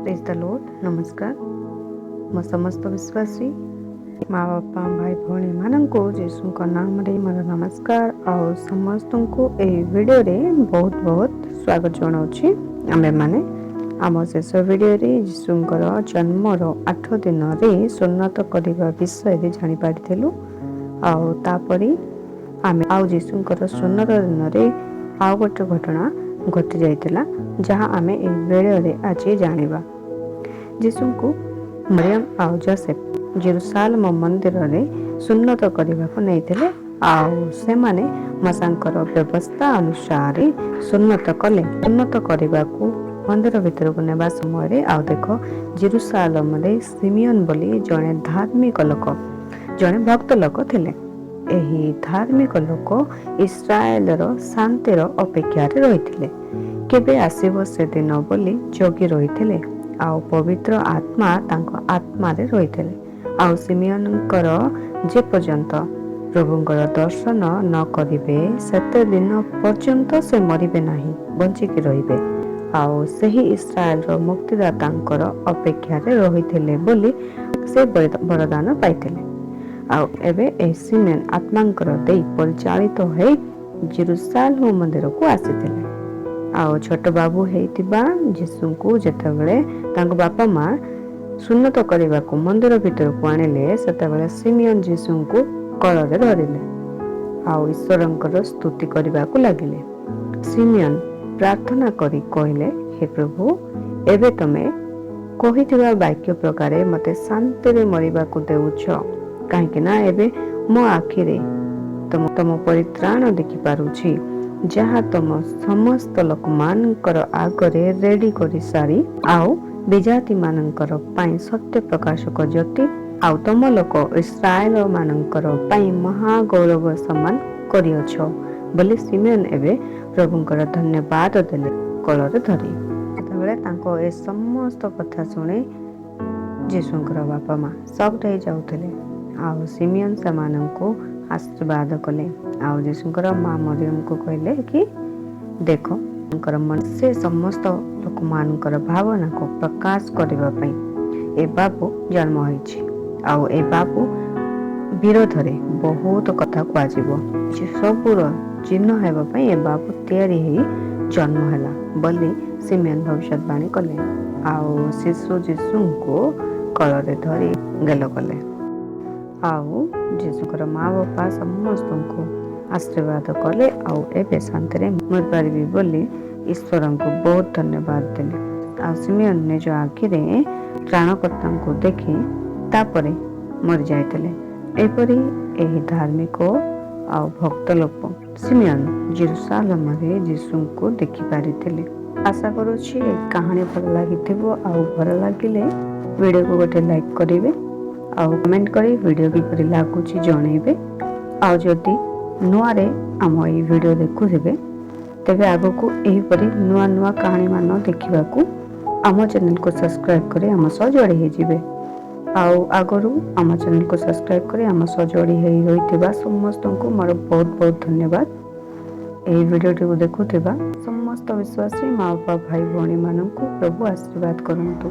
Praise the Lord. नमस्कार। मो समस्त विश्वासी माँ बापा भाई भौणी मानंको जीशुଙ୍କ नामରେ ମୋର नमस्कार। ଆଉ ସମସ୍ତଙ୍କୁ ଏହି ଭିଡ଼ିଓରେ ବହୁତ ବହୁତ ସ୍ୱାଗତ ଜଣାଉଛି। ଆମେମାନେ ଆମ ଶେଷ ଭିଡ଼ିଓରେ ଯୀଶୁଙ୍କର ଜନ୍ମର 8 ଦିନରେ ସୁନ୍ନତ କରିବା ବିଷୟରେ ଜାଣିପାରିଥିଲୁ। ଆଉ ତାପରେ ଆମେ ଆଉ ଯୀଶୁଙ୍କର ସୁନ୍ନତ ଦିନରେ ଆଉ ଗୋଟେ ଘଟଣା ଘଟି ଯାଇଥିଲା, ଯାହା ଆମେ ଏହି ଭିଡ଼ିଓରେ ଆଜି ଜାଣିବା। ଯୀଶୁଙ୍କୁ ମରିୟମ ଆଉ ଯୋସେଫ ଜେରୁସାଲେମ ମନ୍ଦିରରେ ସୁନ୍ନତ କରିବାକୁ ନେଇଥିଲେ। ଆଉ ସେମାନେ ମଶାଙ୍କର ବ୍ୟବସ୍ଥା ଅନୁସାରେ ସୁନ୍ନତ କଲେ। ସୁନ୍ନତ କରିବାକୁ ମନ୍ଦିର ଭିତରକୁ ନେବା ସମୟରେ ଆଉ ଦେଖ, ଜେରୁସାଲେମରେ ସିମିୟନ ବୋଲି ଜଣେ ଧାର୍ମିକ ଲୋକ, ଜଣେ ଭକ୍ତ ଲୋକ ଥିଲେ। ଏହି ଧାର୍ମିକ ଲୋକ ଇସ୍ରାଏଲର ଶାନ୍ତିର ଅପେକ୍ଷାରେ ରହିଥିଲେ। କେବେ ଆସିବ ସେଦିନ ବୋଲି ଜଗି ରହିଥିଲେ। ଆଉ ପବିତ୍ର ଆତ୍ମା ତାଙ୍କ ଆତ୍ମାରେ ରହିଥିଲେ। ଆଉ ସିମିୟନଙ୍କର ଯେ ପର୍ଯ୍ୟନ୍ତ ପ୍ରଭୁଙ୍କର ଦର୍ଶନ ନ କରିବେ ସେତେ ଦିନ ପର୍ଯ୍ୟନ୍ତ ସେ ମରିବେ ନାହିଁ, ବଞ୍ଚିକି ରହିବେ। ଆଉ ସେହି ଇସ୍ରାଏଲର ମୁକ୍ତିଦାତାଙ୍କର ଅପେକ୍ଷାରେ ରହିଥିଲେ ବୋଲି ସେ ବରଦାନ ପାଇଥିଲେ। ଆଉ ଏବେ ଏହି ସିମିୟନ ଆତ୍ମାଙ୍କର ଦେଇ ପରିଚାଳିତ ହୋଇ ଜେରୁସାଲେମ ମନ୍ଦିରକୁ ଆସିଥିଲେ। ଆଉ ଛୋଟ ବାବୁ ହେଇଥିବା ଯୀଶୁଙ୍କୁ ଯେତେବେଳେ ତାଙ୍କ ବାପା ମା ସୁନ୍ନତ କରିବାକୁ ମନ୍ଦିର ଭିତରକୁ ଆଣିଲେ, ସେତେବେଳେ ସିମିୟନ ଯୀଶୁଙ୍କୁ କୋଳରେ ଧରିଲେ ଆଉ ଈଶ୍ୱରଙ୍କର ସ୍ତୁତି କରିବାକୁ ଲାଗିଲେ। ସିମିୟନ ପ୍ରାର୍ଥନା କରି କହିଲେ, ହେ ପ୍ରଭୁ, ଏବେ ତମେ କହିଥିବା ବାକ୍ୟ ପ୍ରକାରେ ମୋତେ ଶାନ୍ତିରେ ମରିବାକୁ ଦେଉଛ, କାହିଁକି ନା ଏବେ ମୋ ଆଖିରେ ତମ ପରିତ୍ରାଣ ଦେଖିପାରୁଛି, ଯାହା ତମ ସମସ୍ତ ଲୋକମାନଙ୍କର ଆଗରେ ରେଡି କରିସାରି, ଆଉ ବିଜାତି ମାନଙ୍କର ପାଇଁ ସତ୍ୟ ପ୍ରକାଶକ ଜ୍ୟୋତି, ଆଉ ତମ ଲୋକ ଇସ୍ରାଏଲ ମାନଙ୍କର ପାଇଁ ମହାଗୌରବ ସମାନ କରିଅଛ ବୋଲି ସିମିୟନ ଏବେ ପ୍ରଭୁଙ୍କର ଧନ୍ୟବାଦ ଦେଲେ କୋଳରେ ଧରି। ସେତେବେଳେ ତାଙ୍କ ଏ ସମସ୍ତ କଥା ଶୁଣି ଯୀଶୁଙ୍କର ବାପା ମା ସଫ୍ଟ ହେଇଯାଉଥିଲେ। ଆଉ ସିମିୟନ ସେମାନଙ୍କୁ ଆଶୀର୍ବାଦ କଲେ। ଆଉ ଯୀଶୁଙ୍କର ମା ମରିୟମକୁ କହିଲେ କି ଦେଖ, ସେ ସମସ୍ତ ଲୋକମାନଙ୍କର ଭାବନାକୁ ପ୍ରକାଶ କରିବା ପାଇଁ ଏ ବାବୁ ଜନ୍ମ ହୋଇଛି। ଆଉ ଏ ବାବୁ ବିରୋଧରେ ବହୁତ କଥା କୁହାଯିବ। ସବୁର ଚିହ୍ନ ହେବା ପାଇଁ ଏ ବାବୁ ତିଆରି ହେଇ ଜନ୍ମ ହେଲା ବୋଲି ସିମିୟନ ଭବିଷ୍ୟତବାଣୀ କଲେ। ଆଉ ଶିଶୁ ଯୀଶୁଙ୍କୁ କୋଳରେ ଧରି ଗେଲ କଲେ। ଆଉ ଯୀଶୁଙ୍କର ମା ବାପା ସମସ୍ତଙ୍କୁ ଆଶୀର୍ବାଦ କଲେ। ଆଉ ଏବେ ଶାନ୍ତିରେ ମରିପାରିବି ବୋଲି ଈଶ୍ୱରଙ୍କୁ ବହୁତ ଧନ୍ୟବାଦ ଦେଲେ। ଆଉ ସିମିୟନ ନିଜ ଆଖିରେ ତ୍ରାଣକର୍ତ୍ତାଙ୍କୁ ଦେଖି ତାପରେ ମରିଯାଇଥିଲେ। ଏପରି ଏହି ଧାର୍ମିକ ଆଉ ଭକ୍ତ ଲୋକ ସିମିୟନ ଜେରୁସାଲେମରେ ଯୀଶୁଙ୍କୁ ଦେଖିପାରିଥିଲେ। ଆଶା କରୁଛି ଏ କାହାଣୀ ଭଲ ଲାଗିଥିବ। ଆଉ ଭଲ ଲାଗିଲେ ଭିଡ଼ିଓକୁ ଗୋଟେ ଲାଇକ୍ କରିବେ, ଆଉ କମେଣ୍ଟ କରି ଭିଡ଼ିଓ କିପରି ଲାଗୁଛି ଜଣେଇବେ। ଆଉ ଯଦି ନୂଆରେ ଆମ ଏଇ ଭିଡ଼ିଓ ଦେଖୁଥିବେ, ତେବେ ଆଗକୁ ଏହିପରି ନୂଆ ନୂଆ କାହାଣୀମାନ ଦେଖିବାକୁ ଆମ ଚ୍ୟାନେଲକୁ ସବସ୍କ୍ରାଇବ୍ କରି ଆମ ସହ ଯୋଡ଼ି ହେଇଯିବେ। ଆଉ ଆଗରୁ ଆମ ଚ୍ୟାନେଲକୁ ସବସ୍କ୍ରାଇବ୍ କରି ଆମ ସହ ଯୋଡ଼ି ହେଇ ରହିଥିବା ସମସ୍ତଙ୍କୁ ମୋର ବହୁତ ବହୁତ ଧନ୍ୟବାଦ। ଏହି ଭିଡ଼ିଓଟିକୁ ଦେଖୁଥିବା ସମସ୍ତ ବିଶ୍ୱାସୀ ମା ବାପା ଭାଇ ଭଉଣୀମାନଙ୍କୁ ପ୍ରଭୁ ଆଶୀର୍ବାଦ କରନ୍ତୁ।